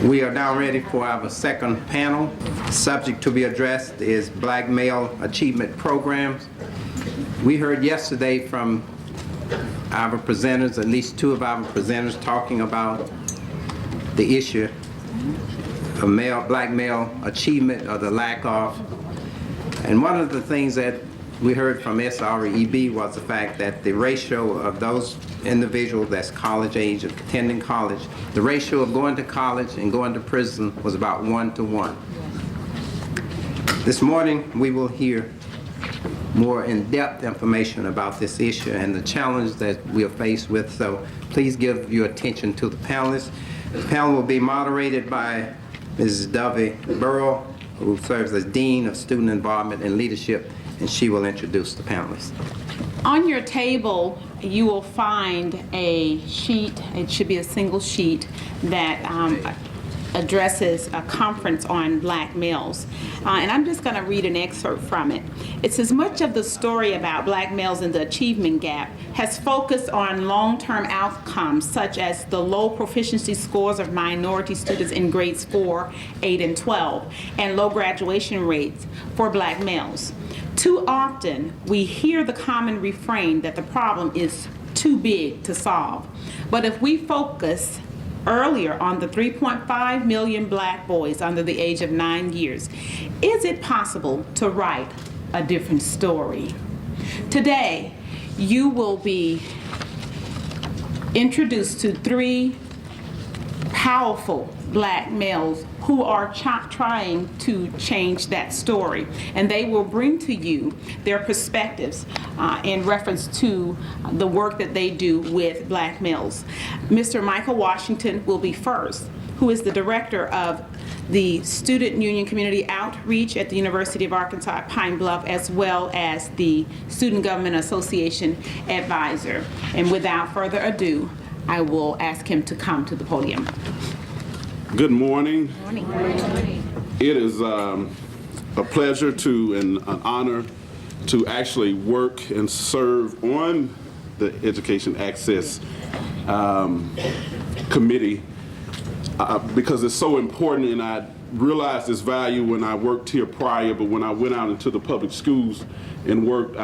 We are now ready for our second panel. Subject to be addressed is Black Male Achievement Programs. We heard yesterday from our presenters, at least two of our presenters, talking about the issue of black male achievement or the lack of. And one of the things that we heard from SREB was the fact that the ratio of those individuals that's college age, attending college, the ratio of going to college and going to prison was about 1 to 1. This morning we will hear more in-depth information about this issue and the challenge that we are faced with, so please give your attention to the panelists. The panel will be moderated by Mrs. Dovey Burrow, who serves as Dean of Student Involvement and Leadership, and she will introduce the panelists. On your table, you will find a sheet, it should be a single sheet, that addresses a conference on black males. And I'm just going to read an excerpt from it. It says, much of the story about black males and the achievement gap has focused on long-term outcomes such as the low proficiency scores of minority students in grades 4, 8, and 12, and low graduation rates for black males. Too often, we hear the common refrain that the problem is too big to solve. But if we focus earlier on the 3.5 million black boys under the age of 9 years, is it possible to write a different story? Today, you will be introduced to 3 powerful black males who are trying to change that story, and they will bring to you their perspectives in reference to the work that they do with black males. Mr. Michael Washington will be first, who is the director of the Student Union Community Outreach at the University of Arkansas at Pine Bluff, as well as the Student Government Association advisor. And without further ado, I will ask him to come to the podium. Good morning. Good morning. It is a pleasure and an honor to actually work and serve on the Education Access Committee because it's so important, and I realized its value when I worked here prior, but when I went out into the public schools and worked,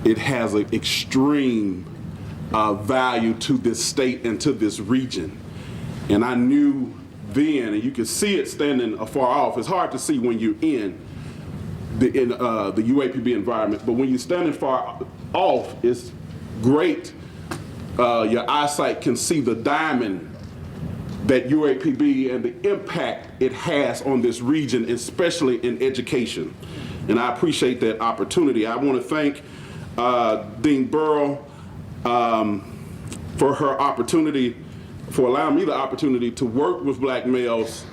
it has an extreme value to this state and to this region. And I knew then, and you can see it standing afar off. It's hard to see when you're in the UAPB environment, but when you're standing far off, it's great. Your eyesight can see the diamond that UAPB and the impact it has on this region, especially in education. And I appreciate that opportunity. I want to thank Dean Burrow for her opportunity, for allowing me the opportunity to work with black males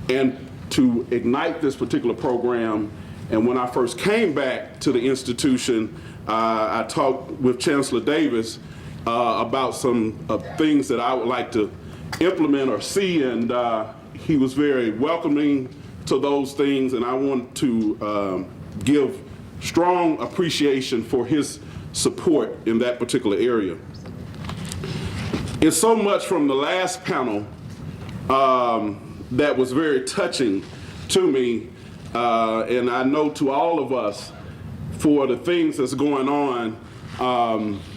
and to ignite this particular program. And when I first came back to the institution, I talked with Chancellor Davis about some things that I would like to implement or see, and he was very welcoming to those things, and I want to give strong appreciation for his support in that particular area. It's so much from the last panel that was very touching to me, and I know to all of us, for the things that's going on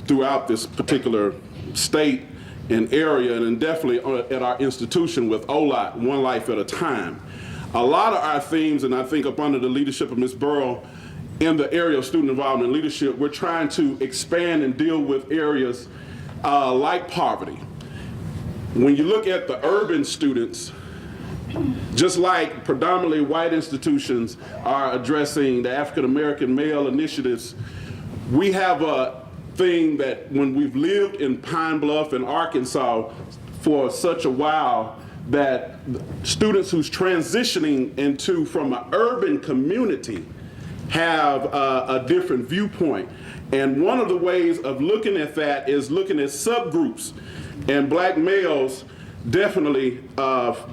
throughout this particular state and area, and definitely at our institution with OLOT, One Life at a Time. A lot of our themes, and I think up under the leadership of Ms. Burrow, in the area of student involvement and leadership, we're trying to expand and deal with areas like poverty. When you look at the urban students, just like predominantly white institutions are addressing the African American male initiatives, we have a thing that when we've lived in Pine Bluff and Arkansas for such a while, that students who's transitioning from an urban community have a different viewpoint. And one of the ways of looking at that is looking at subgroups. And black males, definitely,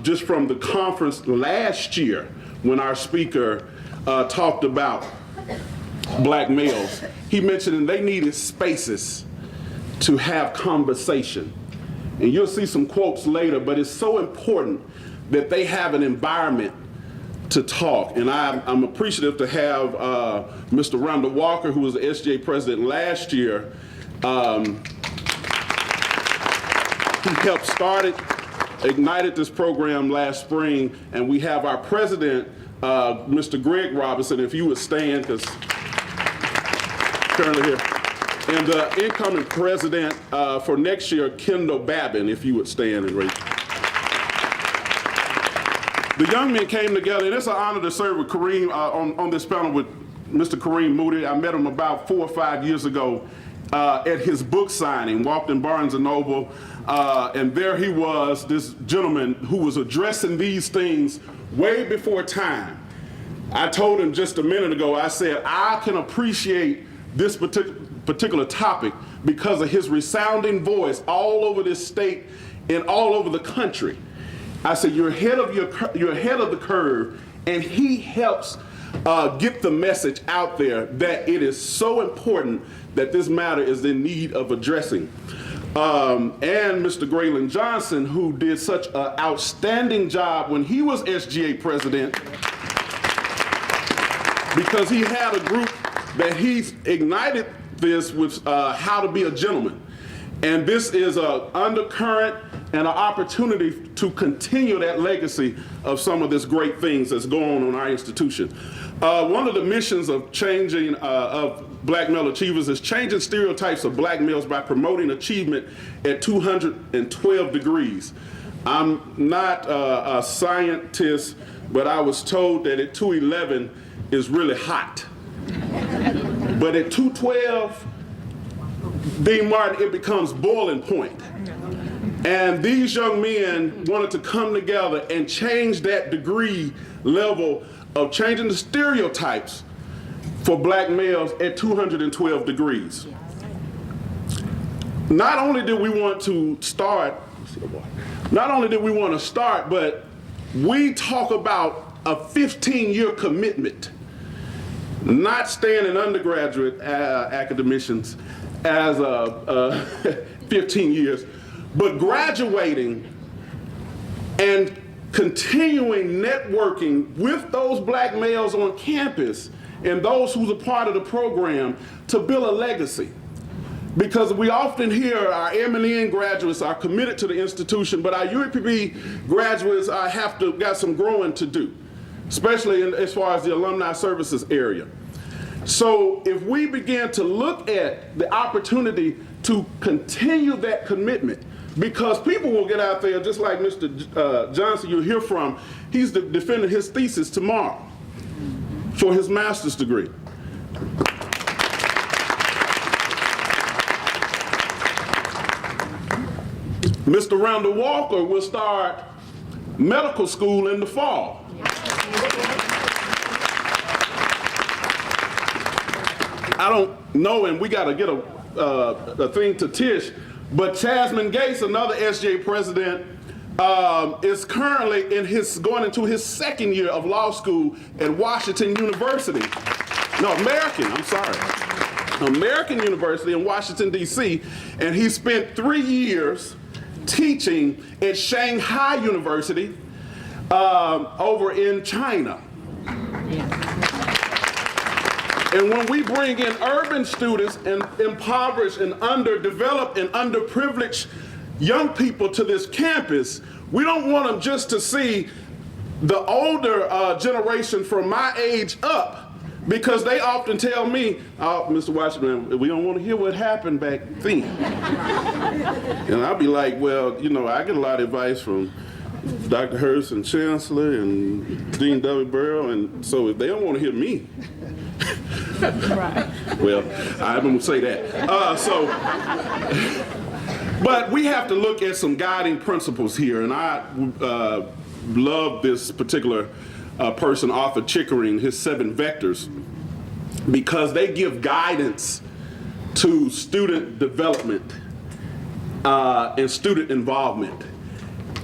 just from the conference last year, when our speaker talked about black males, he mentioned that they needed spaces to have conversation. And you'll see some quotes later, but it's so important that they have an environment to talk. And I'm appreciative to have Mr. Randall Walker, who was the SGA president last year. He helped start it, ignited this program last spring, and we have our president, Mr. Greg Robinson, if you would stand, because currently here, and the incoming president for next year, Kendall Babin, if you would stand and raise. The young men came together, and it's an honor to serve with Kareem on this panel with Mr. Kareem Moody. I met him about 4 or 5 years ago at his book signing, walked in Barnes & Noble, and there he was, this gentleman who was addressing these things way before time. I told him just a minute ago, I said, I can appreciate this particular topic because of his resounding voice all over this state and all over the country. I said, you're ahead of the curve, and he helps get the message out there that it is so important that this matter is in need of addressing. And Mr. Graylin Johnson, who did such an outstanding job when he was SGA president, because he had a group that he's ignited this with how to be a gentleman. And this is an undercurrent and an opportunity to continue that legacy of some of this great things that's going on in our institution. One of the missions of changing of black male achievers is changing stereotypes of black males by promoting achievement at 212 degrees. I'm not a scientist, but I was told that at 211 is really hot. But at 212, Dean Martin, it becomes boiling point. And these young men wanted to come together and change that degree level of changing the stereotypes for black males at 212 degrees. Not only did we want to start, but we talk about a 15-year commitment, not staying in undergraduate academicians as 15 years, but graduating and continuing networking with those black males on campus and those who's a part of the program to build a legacy. Because we often hear our M&N graduates are committed to the institution, but our UAPB graduates got some growing to do, especially as far as the alumni services area. So if we begin to look at the opportunity to continue that commitment, because people will get out there, just like Mr. Johnson you'll hear from, he's defending his thesis tomorrow for his master's degree. Mr. Randall Walker will start medical school in the fall. I don't know, and we got to get a thing to Tish, but Chasman Gates, another SGA president, is currently going into his second year of law school at Washington University. No, American University in Washington, D.C., and he spent 3 years teaching at Shanghai University over in China. And when we bring in urban students and impoverished and underdeveloped and underprivileged young people to this campus, we don't want them just to see the older generation from my age up, because they often tell me, oh, Mr. Washington, we don't want to hear what happened back then. And I'll be like, well, you know, I get a lot of advice from Dr. Hurst and Chancellor and Dean W. Burrow, and so if they don't want to hear me, right. Well, I'm going to say that. But we have to look at some guiding principles here, and I love this particular person, Arthur Chickering, his 7 vectors, because they give guidance to student development and student involvement.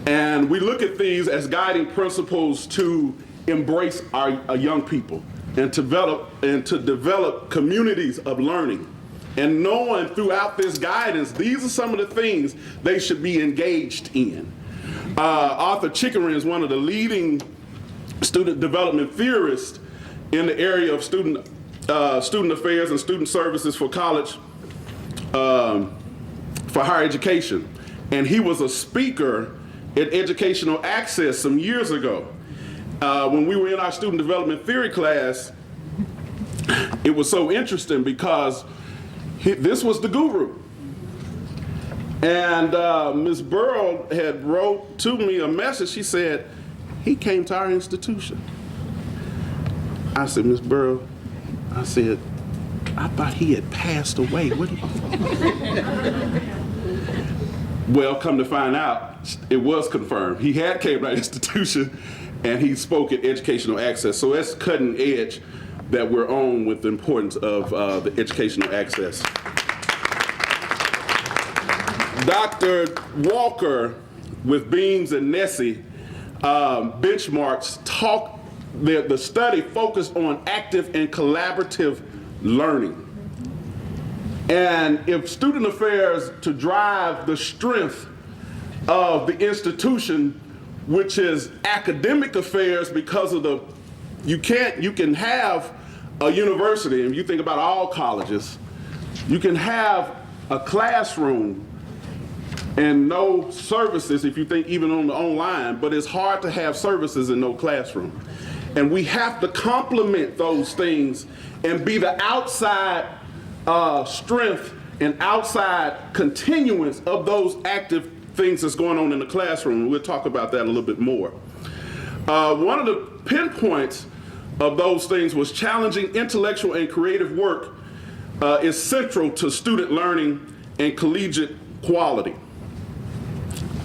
And we look at these as guiding principles to embrace our young people and to develop communities of learning. and knowing throughout this guidance, these are some of the things they should be engaged in. Arthur Chickering is one of the leading student development theorists in the area of student affairs and student services for college, for higher education. And he was a speaker at Educational Access some years ago. When we were in our student development theory class, it was so interesting because this was the guru. And Ms. Burrow had wrote to me a message. She said, he came to our institution. I said, Ms. Burrow, I said, I thought he had passed away. Well, come to find out, it was confirmed. He had came to our institution and he spoke at Educational Access. So that's cutting edge that we're on with the importance of the educational access. Dr. Walker with Beams and Nessie benchmarks the study focused on active and collaborative learning. And if student affairs to drive the strength of the institution, which is academic affairs, because of you can have a university, and you think about all colleges, you can have a classroom and no services if you think even on the online, but it's hard to have services and no classroom. And we have to complement those things and be the outside strength and outside continuance of those active things that's going on in the classroom. We'll talk about that a little bit more. One of the pinpoints of those things was challenging intellectual and creative work is central to student learning and collegiate quality.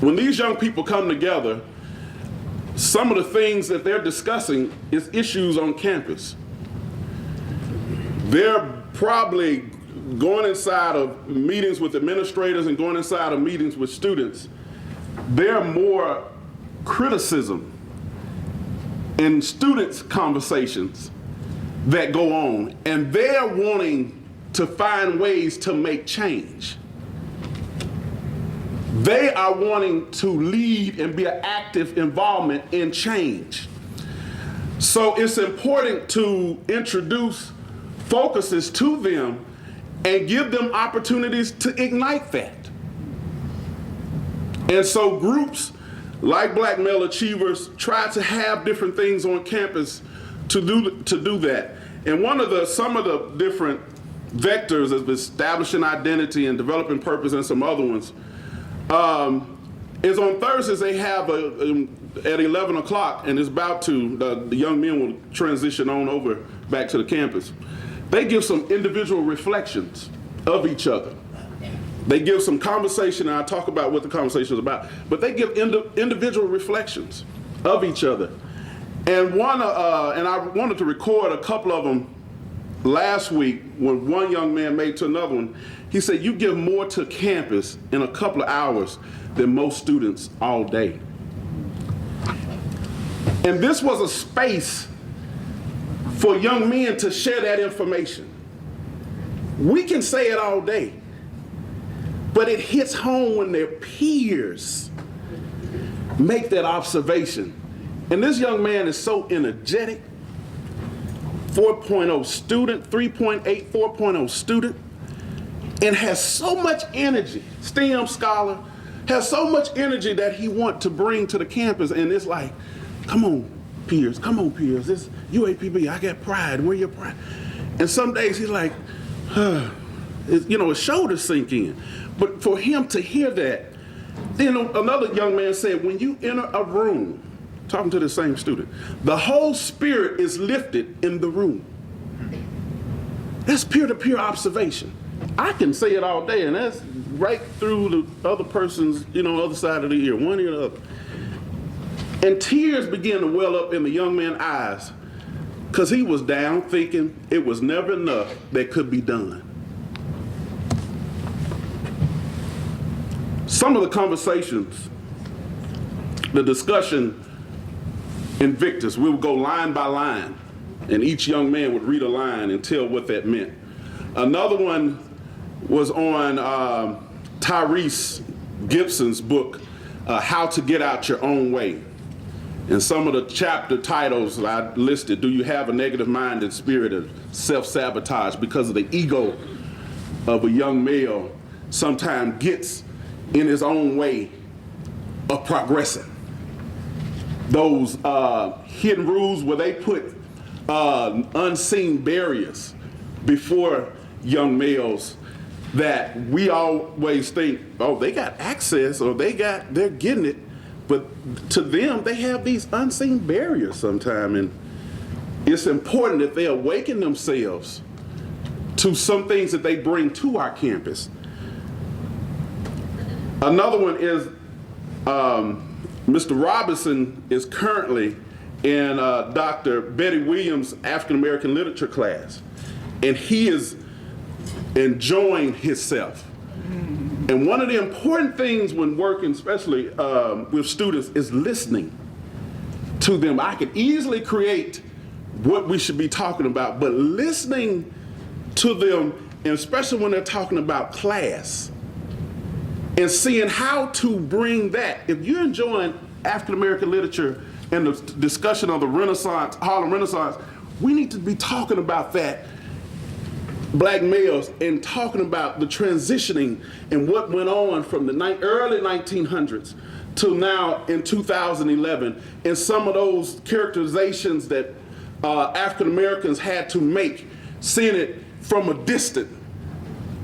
When these young people come together, some of the things that they're discussing is issues on campus. They're probably going inside of meetings with administrators and going inside of meetings with students. There are more criticism in students' conversations that go on, and they're wanting to find ways to make change. They are wanting to lead and be an active involvement in change. So it's important to introduce focuses to them and give them opportunities to ignite that. And so groups like Black Male Achievers try to have different things on campus to do that. And some of the different vectors of establishing identity and developing purpose and some other ones is on Thursdays they have at 11 o'clock, and it's about to, the young men will transition on over back to the campus. They give some individual reflections of each other. They give some conversation, and I'll talk about what the conversation is about, but they give individual reflections of each other. And and I wanted to record a couple of them last week when one young man made to another one. He said, you give more to campus in a couple of hours than most students all day. And this was a space for young men to share that information. We can say it all day, but it hits home when their peers make that observation. And this young man is so energetic, 4.0 student, 3.8, 4.0 student, and has so much energy, STEM scholar, has so much energy that he wants to bring to the campus. And it's like, come on, peers, this UAPB, I got pride, where your pride? And some days he's like, his shoulders sink in. But for him to hear that, then another young man said, when you enter a room, talking to the same student, the whole spirit is lifted in the room. That's peer-to-peer observation. I can say it all day, and that's right through the other person's, other side of the ear, one ear or the other. And tears began to well up in the young man's eyes, because he was down thinking it was never enough that could be done. Some of the conversations, the discussion in Victus, we would go line by line, and each young man would read a line and tell what that meant. Another one was on Tyrese Gibson's book, How to Get Out Your Own Way. And some of the chapter titles I listed: do you have a negative mind and spirit of self-sabotage? Because of the ego of a young male sometimes gets in his own way of progressing. Those hidden rules where they put unseen barriers before young males that we always think, oh, they got access, or they're getting it. But to them, they have these unseen barriers sometimes, and it's important that they awaken themselves to some things that they bring to our campus. Another one is Mr. Robinson is currently in Dr. Betty Williams' African American Literature class, and he is enjoying himself. And one of the important things when working, especially with students, is listening to them. I could easily create what we should be talking about, but listening to them, and especially when they're talking about class, and seeing how to bring that. If you're enjoying African American literature and the discussion of the Renaissance, Harlem Renaissance, we need to be talking about that, black males, and talking about the transitioning and what went on from the early 1900s till now in 2011, and some of those characterizations that African Americans had to make, seeing it from a distance.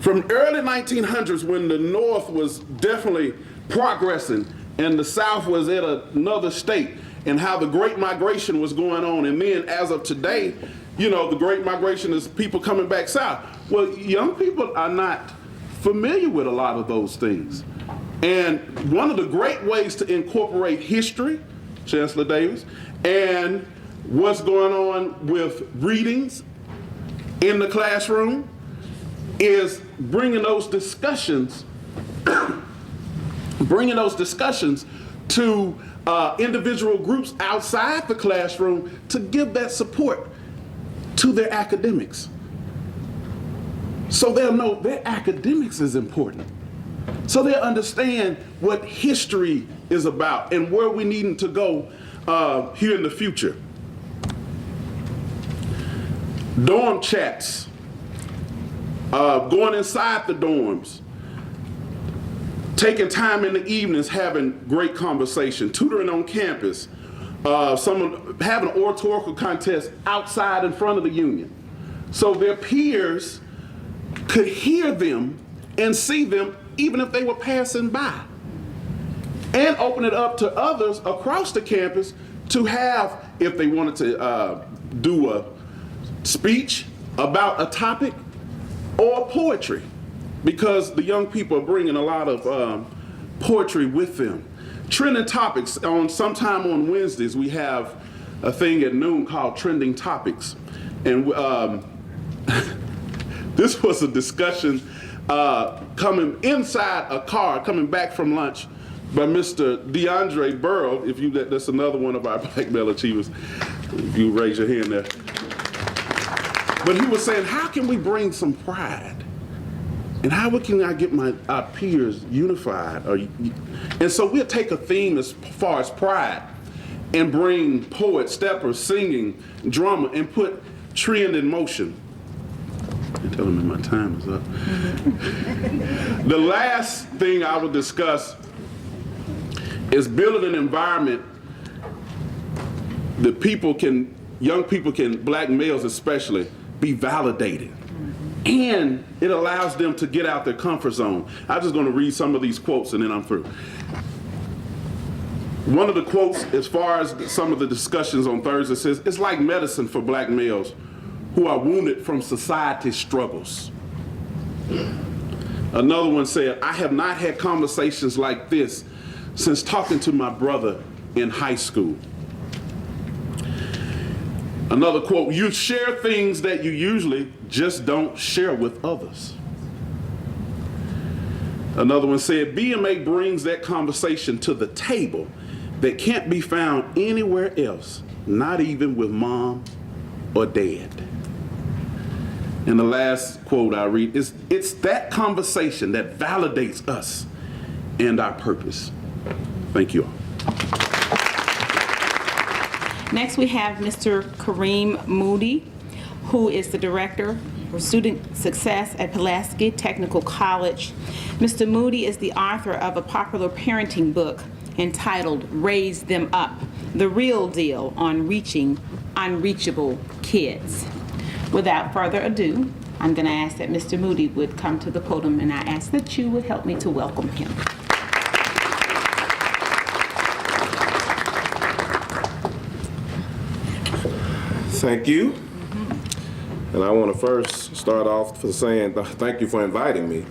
From early 1900s, when the North was definitely progressing and the South was at another state, and how the Great Migration was going on, and then as of today, you know, the Great Migration is people coming back south. Well, young people are not familiar with a lot of those things. And one of the great ways to incorporate history, Chancellor Davis, and what's going on with readings in the classroom is bringing those discussions to individual groups outside the classroom to give that support to their academics. So they'll know their academics is important. So they'll understand what history is about and where we need to go here in the future. Dorm chats, going inside the dorms, taking time in the evenings, having great conversation, tutoring on campus, having an oratorical contest outside in front of the union, so their peers could hear them and see them even if they were passing by, and open it up to others across the campus to have, if they wanted to do a speech about a topic or poetry, because the young people are bringing a lot of poetry with them. Trending topics, sometime on Wednesdays we have a thing at noon called Trending Topics, and this was a discussion coming inside a car, coming back from lunch, by Mr. DeAndre Burrow. That's another one of our Black Male Achievers. If you raise your hand there. But he was saying, how can we bring some pride? And how can I get our peers unified? And so we'll take a theme as far as pride and bring poets, steppers, singing, drama, and put trend in motion. You're telling me my time is up. The last thing I will discuss is building an environment that young people can, black males especially, be validated. And it allows them to get out their comfort zone. I'm just going to read some of these quotes and then I'm through. One of the quotes, as far as some of the discussions on Thursday, says, it's like medicine for black males who are wounded from society's struggles. Another one said, I have not had conversations like this since talking to my brother in high school. Another quote, you share things that you usually just don't share with others. Another one said, BMA brings that conversation to the table that can't be found anywhere else, not even with mom or dad. And the last quote I read is, "It's that conversation that validates us and our purpose." Thank you all. Next, we have Mr. Kareem Moody, who is the Director for Student Success at Pulaski Technical College. Mr. Moody is the author of a popular parenting book entitled Raise Them Up, The Real Deal on Reaching Unreachable Kids. Without further ado, I'm going to ask that Mr. Moody would come to the podium, and I ask that you would help me to welcome him. Thank you. And I want to first start off for saying thank you for inviting me.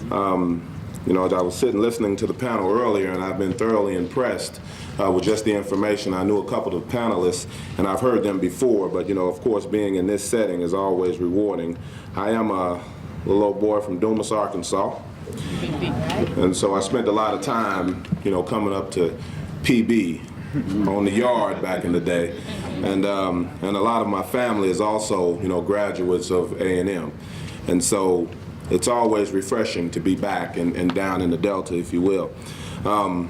You know, I was sitting listening to the panel earlier, and I've been thoroughly impressed with just the information. I knew a couple of panelists, and I've heard them before, but you know, of course, being in this setting is always rewarding. I am a little old boy from Dumas, Arkansas, and so I spent a lot of time, you know, coming up to PB on the yard back in the day, and a lot of my family is also, you know, graduates of A&M, and so it's always refreshing to be back and down in the Delta, if you will. And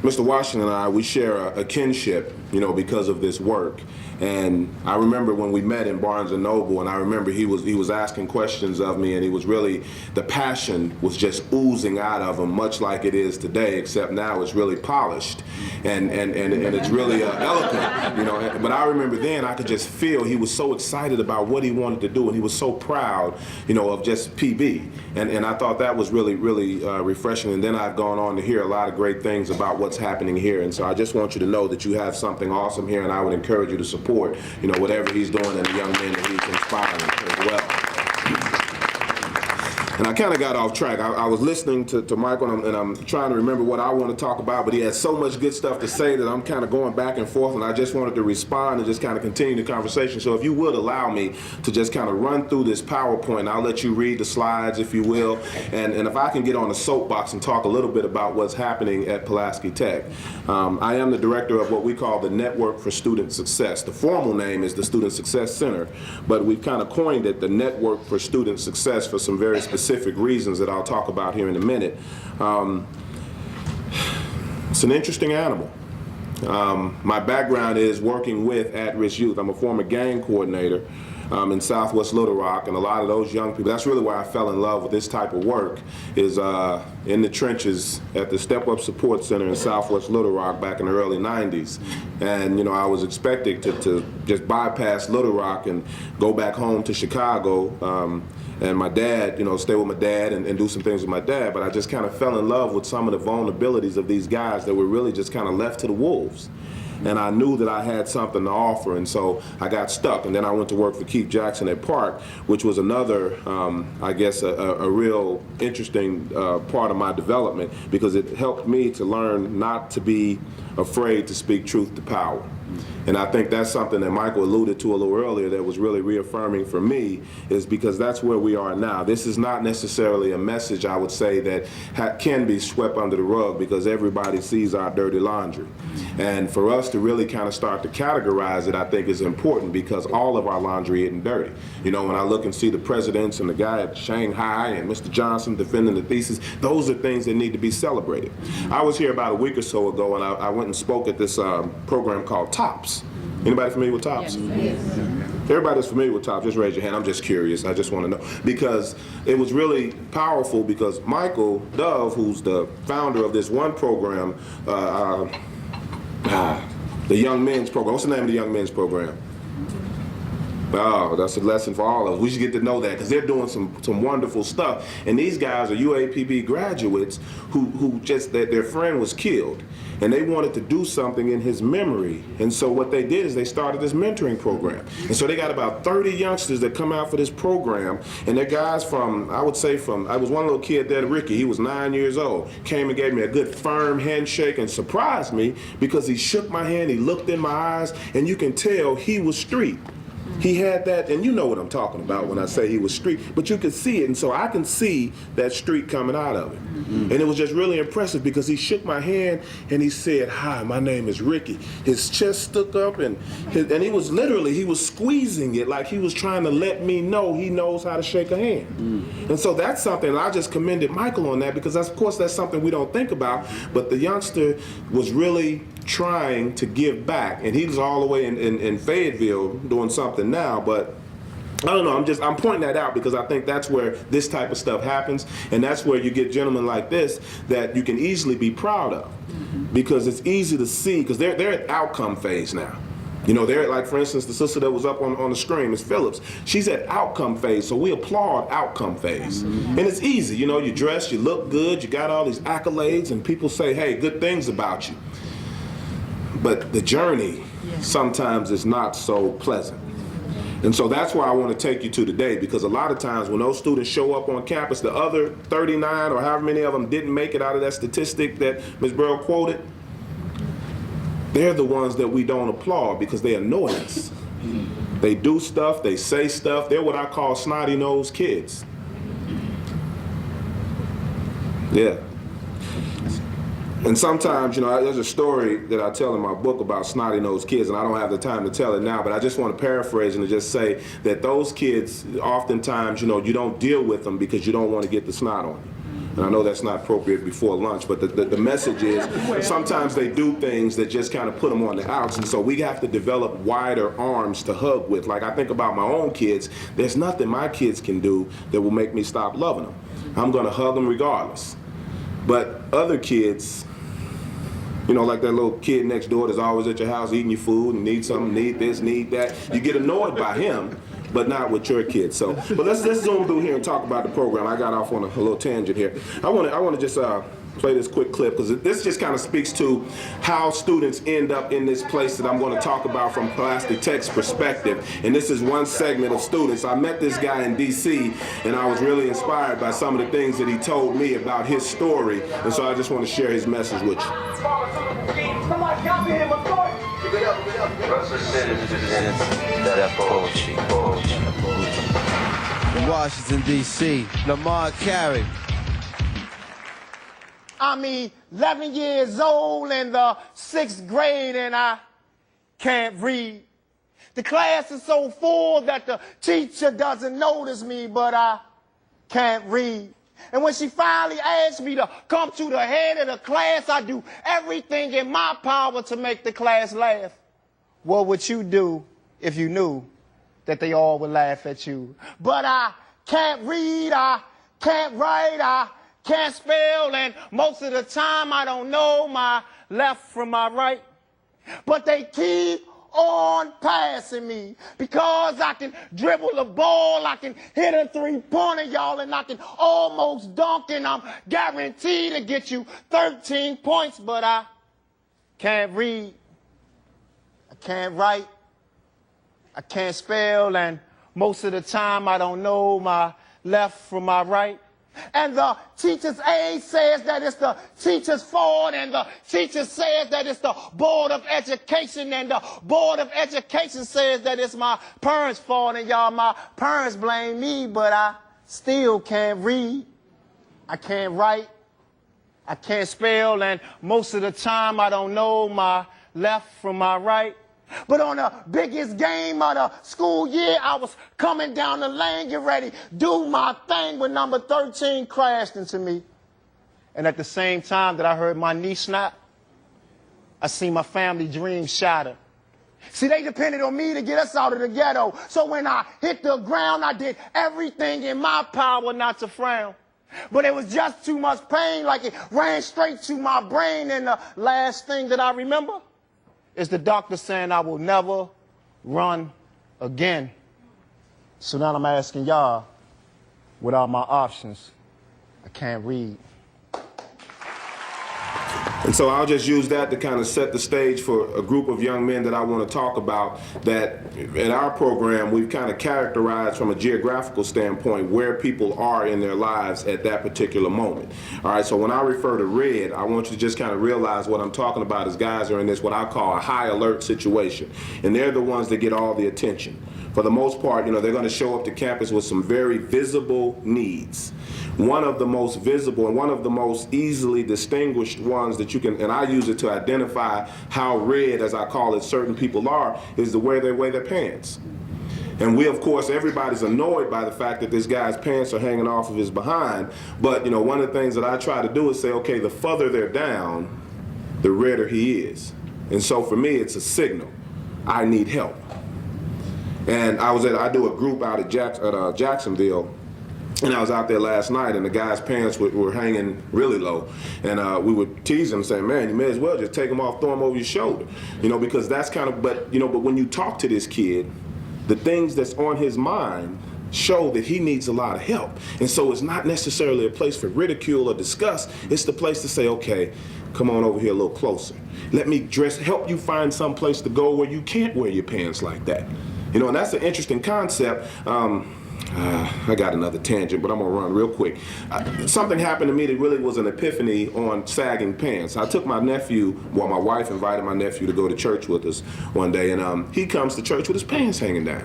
Mr. Washington and I, we share a kinship, you know, because of this work. And I remember when we met in Barnes & Noble, and I remember he was asking questions of me, and he was really, the passion was just oozing out of him, much like it is today, except now it's really polished and it's really eloquent, you know. But I remember then I could just feel he was so excited about what he wanted to do, and he was so proud, you know, of just PB. And I thought that was really, really refreshing. And then I've gone on to hear a lot of great things about what's happening here. And so I just want you to know that you have something awesome here, and I would encourage you to support, you know, whatever he's doing and the young men that he's inspiring as well. And I kind of got off track. I was listening to Michael, and I'm trying to remember what I want to talk about, but he had so much good stuff to say that I'm kind of going back and forth, and I just wanted to respond and just kind of continue the conversation. So if you would allow me to just kind of run through this PowerPoint, I'll let you read the slides, if you will, and if I can get on a soapbox and talk a little bit about what's happening at Pulaski Tech. I am the director of what we call the Network for Student Success. The formal name is the Student Success Center, but we've kind of coined it the Network for Student Success for some very specific reasons that I'll talk about here in a minute. It's an interesting animal. My background is working with at-risk youth. I'm a former gang coordinator in Southwest Little Rock, and a lot of those young people, that's really where I fell in love with this type of work, is in the trenches at the Step Up Support Center in Southwest Little Rock back in the early 90s. And you know, I was expecting to just bypass Little Rock and go back home to Chicago, and my dad, you know, stay with my dad and do some things with my dad, but I just kind of fell in love with some of the vulnerabilities of these guys that were really just kind of left to the wolves. And I knew that I had something to offer, and so I got stuck. And then I went to work for Keith Jackson at Park, which was another, I guess, a real interesting part of my development, because it helped me to learn not to be afraid to speak truth to power. And I think that's something that Michael alluded to a little earlier that was really reaffirming for me, is because that's where we are now. This is not necessarily a message, I would say, that can be swept under the rug, because everybody sees our dirty laundry. And for us to really kind of start to categorize it, I think is important, because all of our laundry isn't dirty. You know, when I look and see the presidents and the guy at Shanghai and Mr. Johnson defending the thesis, those are things that need to be celebrated. I was here about a week or so ago, and I went and spoke at this program called TOPS. Anybody familiar with TOPS? Yes. Everybody's familiar with TOPS, just raise your hand. I'm just curious. I just want to know. Because it was really powerful, because Michael Dove, who's the founder of this one program, the Young Men's Program. What's the name of the Young Men's Program? Oh, that's a lesson for all of us. We should get to know that, because they're doing some wonderful stuff. And these guys are UAPB graduates who just, their friend was killed, and they wanted to do something in his memory. And so what they did is they started this mentoring program. And so they got about 30 youngsters that come out for this program, and they're guys from, I would say I was one little kid there, Ricky, he was 9 years old, came and gave me a good firm handshake and surprised me, because he shook my hand, he looked in my eyes, and you can tell he was street. He had that, and you know what I'm talking about when I say he was street, but you could see it, and so I can see that street coming out of him. And it was just really impressive because he shook my hand and he said, "Hi, my name is Ricky." His chest stuck up, and he was literally, he was squeezing it like he was trying to let me know he knows how to shake a hand. And so that's something, and I just commended Michael on that because of course that's something we don't think about, but the youngster was really trying to give back, and he's all the way in Fayetteville doing something now, but I don't know, I'm pointing that out because I think that's where this type of stuff happens, and that's where you get gentlemen like this that you can easily be proud of, because it's easy to see, because they're at outcome phase now. You know, they're like, for instance, the sister that was up on the screen, Ms. Phillips, she's at outcome phase, so we applaud outcome phase. And it's easy, you know, you dress, you look good, you got all these accolades, and people say, hey, good things about you. But the journey sometimes is not so pleasant. And so that's why I want to take you to today, because a lot of times when those students show up on campus, the other 39 or however many of them didn't make it out of that statistic that Ms. Burrell quoted, they're the ones that we don't applaud because they annoy us. They do stuff, they say stuff, they're what I call snotty-nosed kids. Yeah. And sometimes, you know, there's a story that I tell in my book about snotty-nosed kids, and I don't have the time to tell it now, but I just want to paraphrase and to just say that those kids, oftentimes, you know, you don't deal with them because you don't want to get the snot on you. And I know that's not appropriate before lunch, but the message is sometimes they do things that just kind of put them on the outs, and so we have to develop wider arms to hug with. Like I think about my own kids, there's nothing my kids can do that will make me stop loving them. I'm going to hug them regardless. But other kids, you know, like that little kid next door that's always at your house eating your food and needs something, need this, need that. You get annoyed by him, but not with your kids. So, but let's zoom through here and talk about the program. I got off on a little tangent here. I want to just play this quick clip because this just kind of speaks to how students end up in this place that I'm going to talk about from Plastic Tech's perspective. And this is one segment of students. I met this guy in D.C. and I was really inspired by some of the things that he told me about his story. And so I just want to share his message with you. In Washington, D.C., Lamar Carey. I'm 11 years old in the 6th grade and I can't read. The class is so full that the teacher doesn't notice me, but I can't read. And when she finally asked me to come to the head of the class, I do everything in my power to make the class laugh. What would you do if you knew that they all would laugh at you? But I can't read, I can't write, I can't spell, and most of the time I don't know my left from my right. But they keep on passing me because I can dribble the ball, I can hit a three-pointer, y'all, and I can almost dunk, and I'm guaranteed to get you 13 points, but I can't read, I can't write, I can't spell, and most of the time I don't know my left from my right. And the teacher's aide says that it's the teacher's fault, and the teacher says that it's the Board of Education, and the Board of Education says that it's my parents' fault, and y'all, my parents blame me, but I still can't read, I can't write, I can't spell, and most of the time I don't know my left from my right. But on the biggest game of the school year, I was coming down the lane, get ready, do my thing, when number 13 crashed into me. And at the same time that I heard my knee snap, I seen my family dreams shatter. See, they depended on me to get us out of the ghetto. So when I hit the ground, I did everything in my power not to frown. But it was just too much pain, like it ran straight to my brain. And the last thing that I remember is the doctor saying I will never run again. So now I'm asking y'all, what are my options? I can't read. And so I'll just use that to kind of set the stage for a group of young men that I want to talk about that in our program we've kind of characterized from a geographical standpoint where people are in their lives at that particular moment. All right, so when I refer to red, I want you to just kind of realize what I'm talking about is guys are in this what I call a high alert situation. And they're the ones that get all the attention. for the most part, you know, they're going to show up to campus with some very visible needs. One of the most visible and one of the most easily distinguished ones that you can, and I use it to identify how red, as I call it, certain people are, is the way they wear their pants. And we, of course, everybody's annoyed by the fact that this guy's pants are hanging off of his behind. But, you know, one of the things that I try to do is say, okay, the further they're down, the redder he is. And so for me, it's a signal. I need help. And I do a group out at Jacksonville, and I was out there last night, and the guy's pants were hanging really low. And we would tease him, saying, man, you may as well just take them off, throw them over your shoulder. You know, because that's kind of, but when you talk to this kid, the things that's on his mind show that he needs a lot of help. And so it's not necessarily a place for ridicule or disgust. It's the place to say, okay, come on over here a little closer. Let me help you find some place to go where you can't wear your pants like that. You know, and that's an interesting concept. I got another tangent, but I'm gonna run real quick. Something happened to me that really was an epiphany on sagging pants. I took my nephew, well, my wife invited my nephew to go to church with us one day, and he comes to church with his pants hanging down.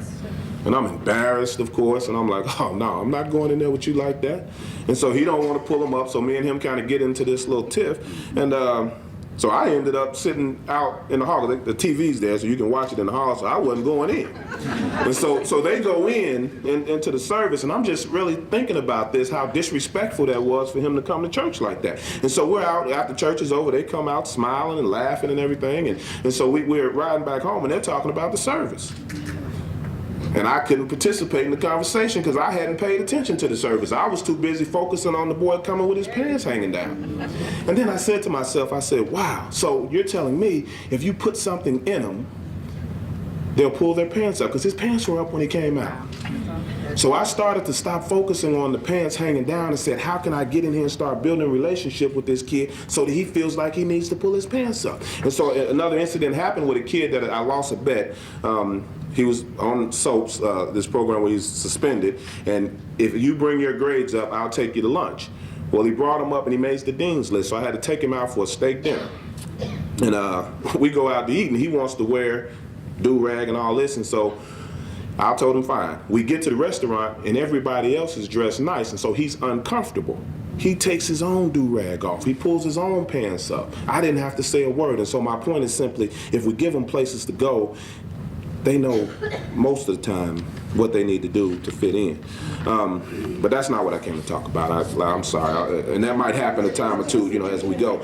And I'm embarrassed, of course, and I'm like, oh no, I'm not going in there with you like that. And so he don't want to pull them up, so me and him kind of get into this little tiff. And so I ended up sitting out in the hall. The TV's there, so you can watch it in the hall, so I wasn't going in. And so they go into the service, and I'm just really thinking about this, how disrespectful that was for him to come to church like that. And so we're out, after church is over, they come out smiling and laughing and everything, and so we're riding back home, and they're talking about the service. And I couldn't participate in the conversation because I hadn't paid attention to the service. I was too busy focusing on the boy coming with his pants hanging down. And then I said to myself, I said, wow, so you're telling me if you put something in them, they'll pull their pants up, because his pants were up when he came out. So I started to stop focusing on the pants hanging down and said, how can I get in here and start building a relationship with this kid so that he feels like he needs to pull his pants up? And so another incident happened with a kid that I lost a bet. He was on SOAPs, this program where he's suspended, and if you bring your grades up, I'll take you to lunch. Well, he brought him up and he made the dean's list, so I had to take him out for a steak dinner. And we go out to eat, and he wants to wear do-rag and all this, and so I told him fine. We get to the restaurant, and everybody else is dressed nice, and so he's uncomfortable. He takes his own do-rag off. He pulls his own pants up. I didn't have to say a word, and so my point is simply, if we give them places to go, they know most of the time what they need to do to fit in. But that's not what I came to talk about. I'm sorry, and that might happen a time or two, as we go.